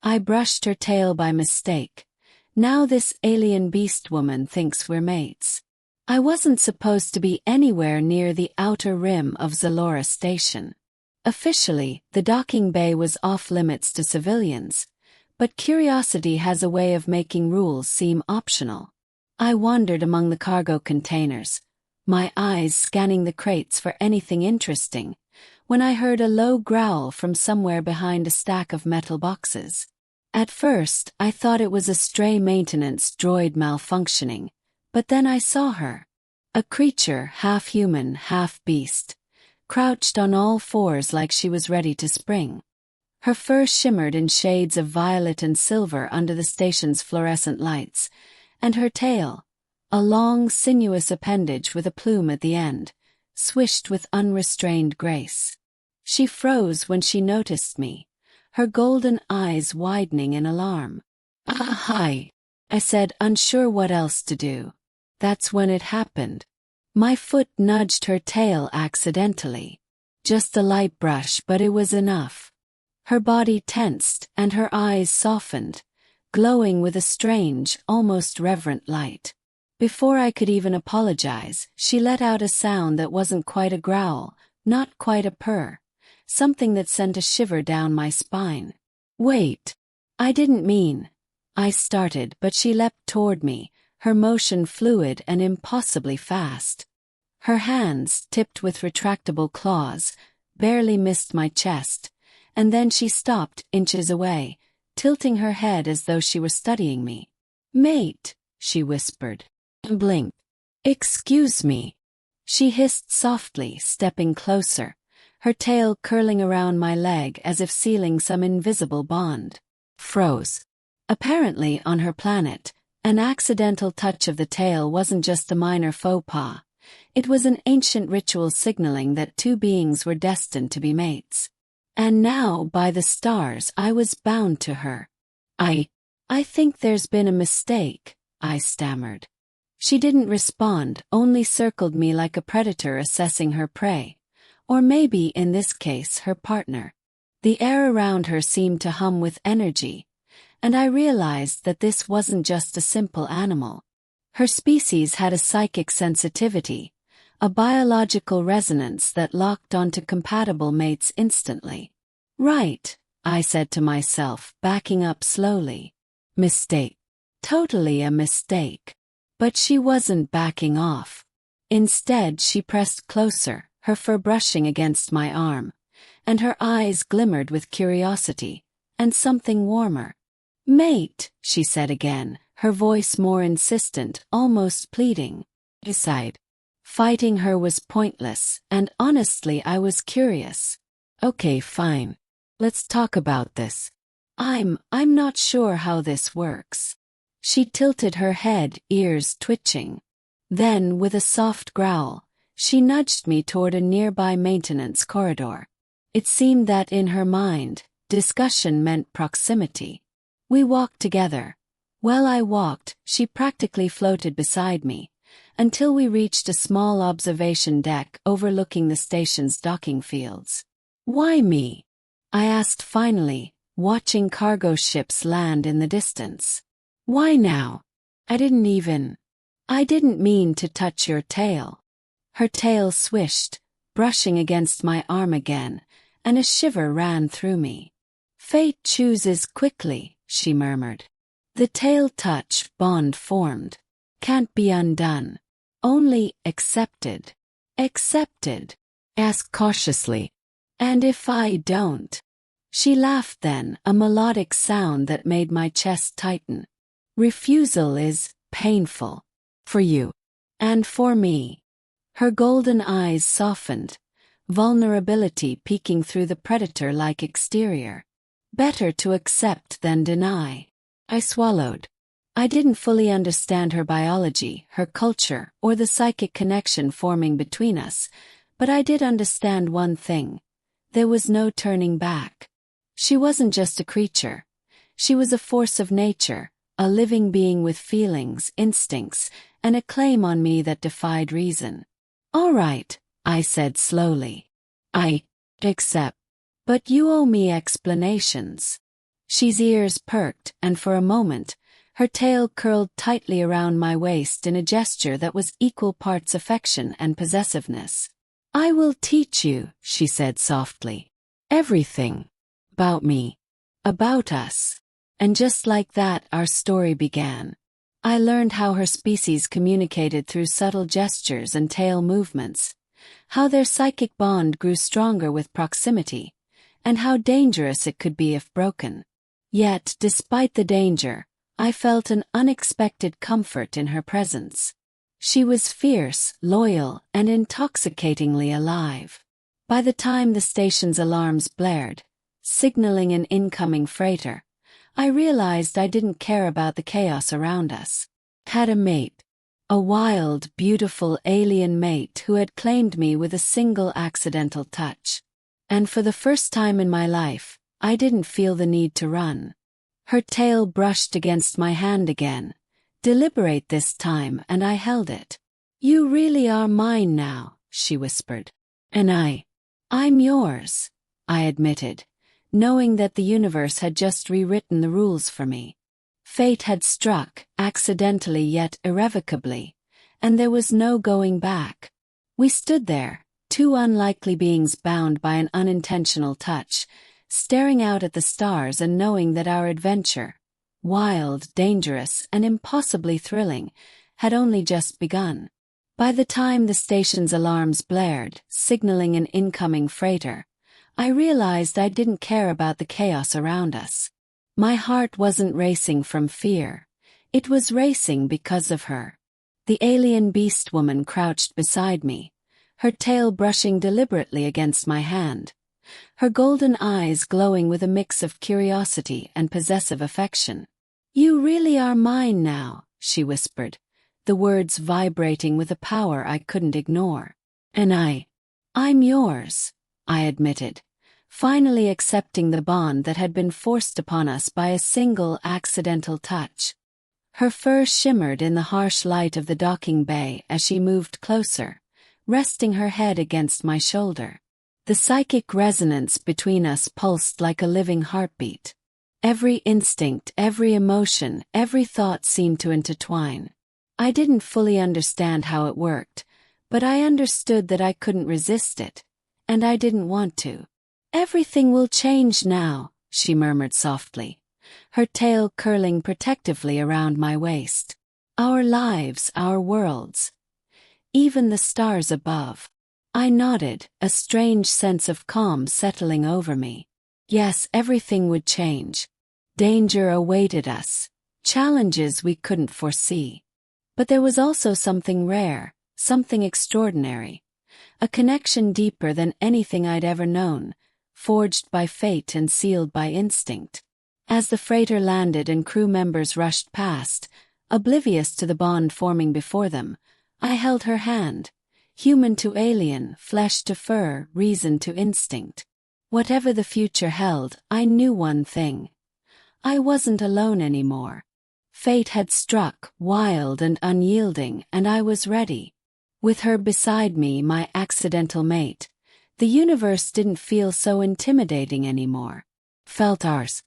I brushed her tail by mistake. Now this alien Beastwoman thinks we're mates. I wasn't supposed to be anywhere near the outer rim of Xelora Station. Officially, the docking bay was off-limits to civilians, but curiosity has a way of making rules seem optional. I wandered among the cargo containers, my eyes scanning the crates for anything interesting, when I heard a low growl from somewhere behind a stack of metal boxes. At first, I thought it was a stray maintenance droid malfunctioning, but then I saw her. A creature, half human, half beast, crouched on all fours like she was ready to spring. Her fur shimmered in shades of violet and silver under the station's fluorescent lights, and her tail, a long, sinuous appendage with a plume at the end, swished with unrestrained grace. She froze when she noticed me, her golden eyes widening in alarm. Hi, I said, unsure what else to do. That's when it happened. My foot nudged her tail accidentally. Just a light brush, but it was enough. Her body tensed and her eyes softened, glowing with a strange, almost reverent light. Before I could even apologize, she let out a sound that wasn't quite a growl, not quite a purr, something that sent a shiver down my spine. Wait. I didn't mean. I started, but she leapt toward me, her motion fluid and impossibly fast. Her hands, tipped with retractable claws, barely missed my chest, and then she stopped inches away, tilting her head as though she were studying me. Mate, she whispered. Blinked. Excuse me. She hissed softly, stepping closer, her tail curling around my leg as if sealing some invisible bond. Froze. Apparently, on her planet, an accidental touch of the tail wasn't just a minor faux pas. It was an ancient ritual signaling that two beings were destined to be mates. And now, by the stars, I was bound to her. I think there's been a mistake, I stammered. She didn't respond, only circled me like a predator assessing her prey. Or maybe, in this case, her partner. The air around her seemed to hum with energy, and I realized that this wasn't just a simple animal. Her species had a psychic sensitivity, a biological resonance that locked onto compatible mates instantly. Right, I said to myself, backing up slowly. Mistake. Totally a mistake. But she wasn't backing off. Instead, she pressed closer, her fur brushing against my arm, and her eyes glimmered with curiosity, and something warmer. Mate, she said again, her voice more insistent, almost pleading. I sighed. Fighting her was pointless, and honestly I was curious. Okay, fine. Let's talk about this. I'm not sure how this works. She tilted her head, ears twitching. Then, with a soft growl, she nudged me toward a nearby maintenance corridor. It seemed that in her mind, discussion meant proximity. We walked together. While I walked, she practically floated beside me, until we reached a small observation deck overlooking the station's docking fields. Why me? I asked finally, watching cargo ships land in the distance. Why now? I didn't mean to touch your tail. Her tail swished, brushing against my arm again, and a shiver ran through me. Fate chooses quickly, she murmured. The tail touch, bond formed. Can't be undone. Only accepted. Accepted? Asked cautiously. And if I don't? She laughed then, a melodic sound that made my chest tighten. Refusal is painful. For you. And for me. Her golden eyes softened, vulnerability peeking through the predator-like exterior. Better to accept than deny. I swallowed. I didn't fully understand her biology, her culture, or the psychic connection forming between us, but I did understand one thing. There was no turning back. She wasn't just a creature. She was a force of nature, a living being with feelings, instincts, and a claim on me that defied reason. All right, I said slowly. I accept. But you owe me explanations. She's ears perked, and for a moment, her tail curled tightly around my waist in a gesture that was equal parts affection and possessiveness. "I will teach you," she said softly. "Everything. About me. About us." And just like that, our story began. I learned how her species communicated through subtle gestures and tail movements, how their psychic bond grew stronger with proximity, and how dangerous it could be if broken. Yet, despite the danger, I felt an unexpected comfort in her presence. She was fierce, loyal, and intoxicatingly alive. By the time the station's alarms blared, signaling an incoming freighter, I realized I didn't care about the chaos around us. Had a mate. A wild, beautiful alien mate who had claimed me with a single accidental touch. And for the first time in my life, I didn't feel the need to run. Her tail brushed against my hand again, deliberate this time, and I held it. "You really are mine now," she whispered. "And I'm yours," I admitted, knowing that the universe had just rewritten the rules for me. Fate had struck, accidentally yet irrevocably, and there was no going back. We stood there, two unlikely beings bound by an unintentional touch, staring out at the stars and knowing that our adventure, wild, dangerous, and impossibly thrilling, had only just begun. By the time the station's alarms blared, signaling an incoming freighter, I realized I didn't care about the chaos around us. My heart wasn't racing from fear. It was racing because of her. The alien Beastwoman crouched beside me, her tail brushing deliberately against my hand, her golden eyes glowing with a mix of curiosity and possessive affection. "You really are mine now," she whispered, the words vibrating with a power I couldn't ignore. "And I'm yours," I admitted, finally accepting the bond that had been forced upon us by a single accidental touch. Her fur shimmered in the harsh light of the docking bay as she moved closer, resting her head against my shoulder. The psychic resonance between us pulsed like a living heartbeat. Every instinct, every emotion, every thought seemed to intertwine. I didn't fully understand how it worked, but I understood that I couldn't resist it, and I didn't want to. "Everything will change now," she murmured softly, her tail curling protectively around my waist. "Our lives, our worlds. Even the stars above." I nodded, a strange sense of calm settling over me. Yes, everything would change. Danger awaited us, challenges we couldn't foresee. But there was also something rare, something extraordinary. A connection deeper than anything I'd ever known, forged by fate and sealed by instinct. As the freighter landed and crew members rushed past, oblivious to the bond forming before them, I held her hand. Human to alien, flesh to fur, reason to instinct. Whatever the future held, I knew one thing. I wasn't alone anymore. Fate had struck, wild and unyielding, and I was ready. With her beside me, my accidental mate, the universe didn't feel so intimidating anymore. Felt ours.